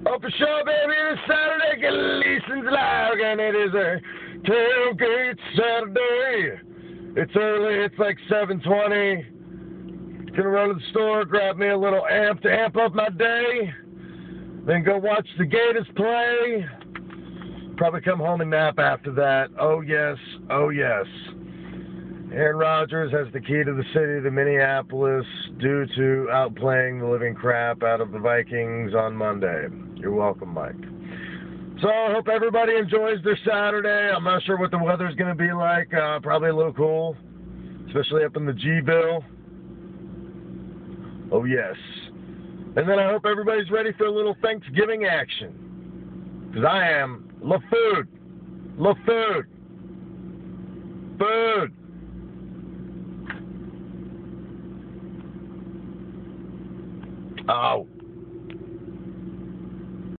Oh, for sure, baby, it's Saturday, Gleason's live, and it is a tailgate Saturday. It's early, it's like 7:20. Gonna run to the store, grab me a little amp to amp up my day, then go watch the Gators play. Probably come home and nap after that. Oh, yes, oh, yes. Aaron Rodgers has the key to the city to Minneapolis due to outplaying the living crap out of the Vikings on Monday. You're welcome, Mike. So I hope everybody enjoys their Saturday. I'm not sure what the weather's going to be like. Probably a little cool, especially up in the G-Bill. Oh, yes. And then I hope everybody's ready for a little Thanksgiving action. Because I am. Love food. Love food. Food. Oh,